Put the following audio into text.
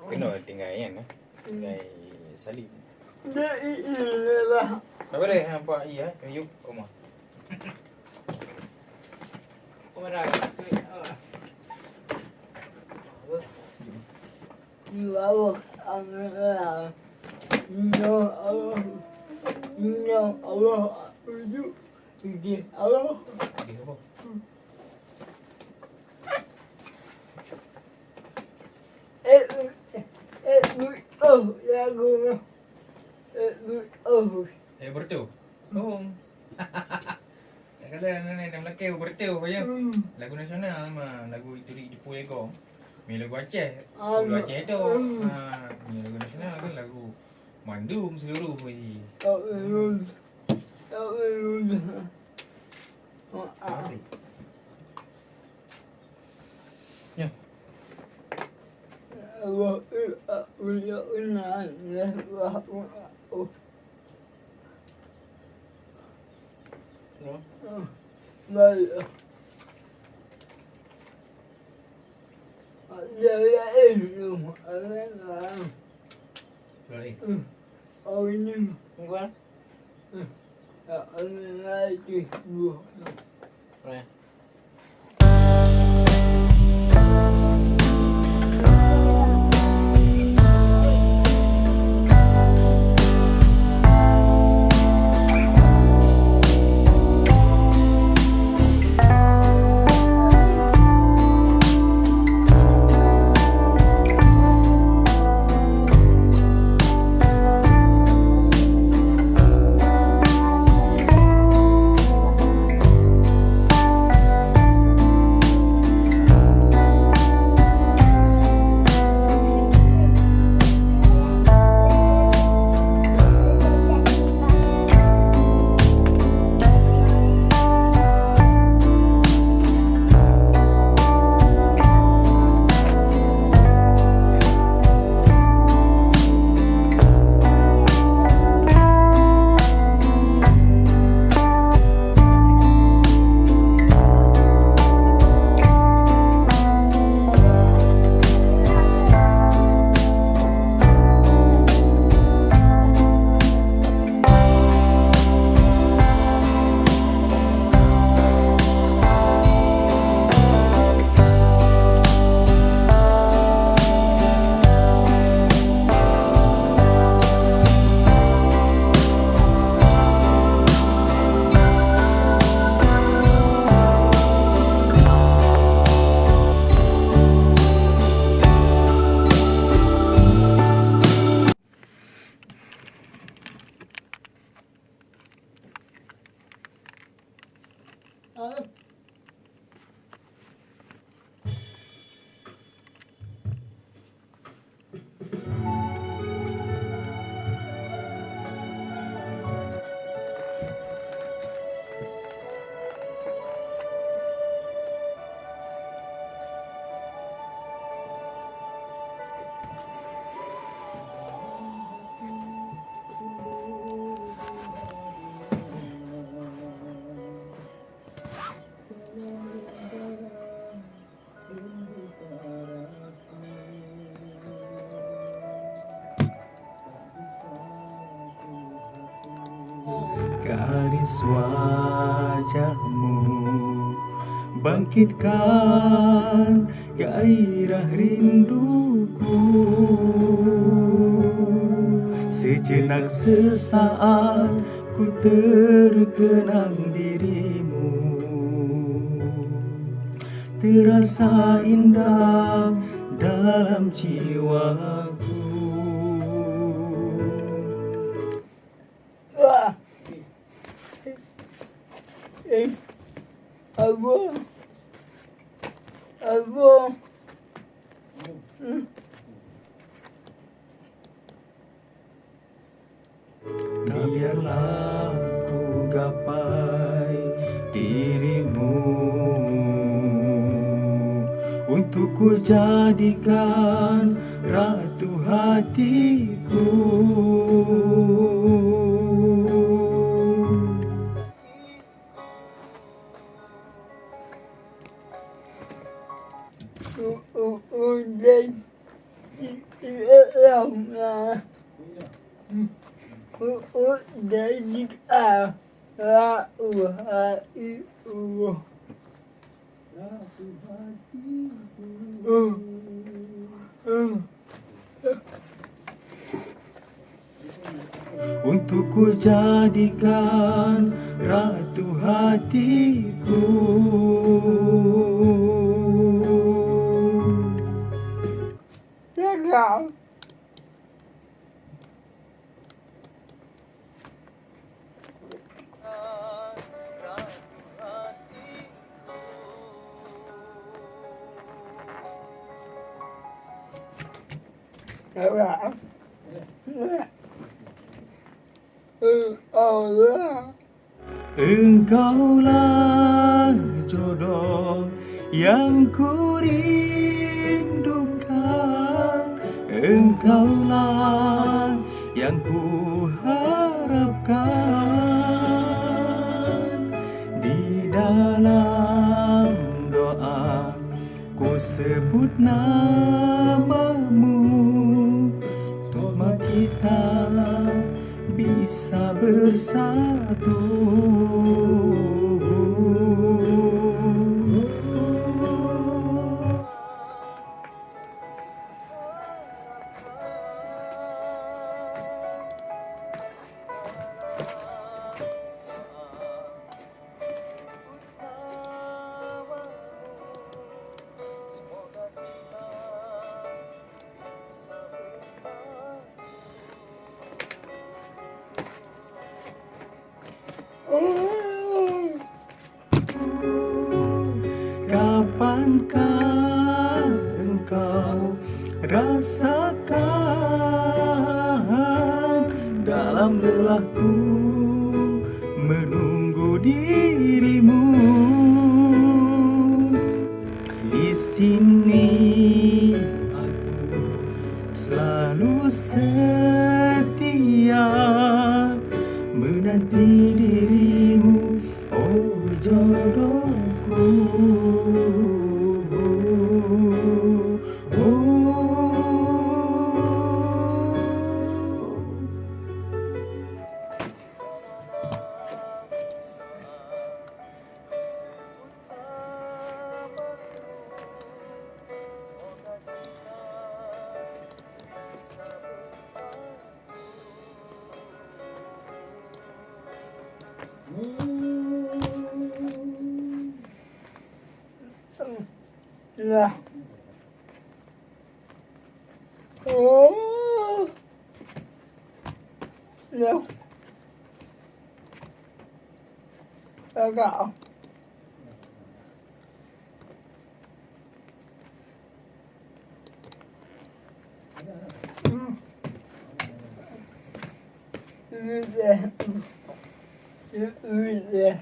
kena tinggal kan. Tinggal Salim. Dah iyalah. Tak boleh nampak iya, yuk rumah. Kau marah. Bawa Allah. Ya Allah. Ya Allah. Ujuk. Pergi Allah. Pergi apa? Lagu. Bertu. Oh. Kalau nenek dah melakau bertu ya. Lagu nasional mah, lagu itu di Jepun Ego. Ni lagu Aceh. Lagu Aceh tu. Ni lagu nasional kan lagu mandum seluruh ni. Ya. Baik. Boleh. Bukan? Lagi dua. Boleh. Garis wajahmu bangkitkan gairah rinduku. Sejenak sesaat ku terkenang dirimu, terasa indah dalam jiwaku. Abu. Biarlah ku gapai dirimu untuk ku jadikan ratu hatiku. Udah lòng là để đi à ra i Untuk ku jadikan ratu hatiku. Thế nào thế nào Engkaulah jodoh yang ku rindukan, engkaulah yang ku harapkan. Di dalam doa ku sebut namamu, untuk kita bisa bersatu. Kapankah engkau rasakan dalam lelahku menunggu dirimu? Di sini aku selalu setia menanti dirimu, oh jodohku. là đâu gạo yeah.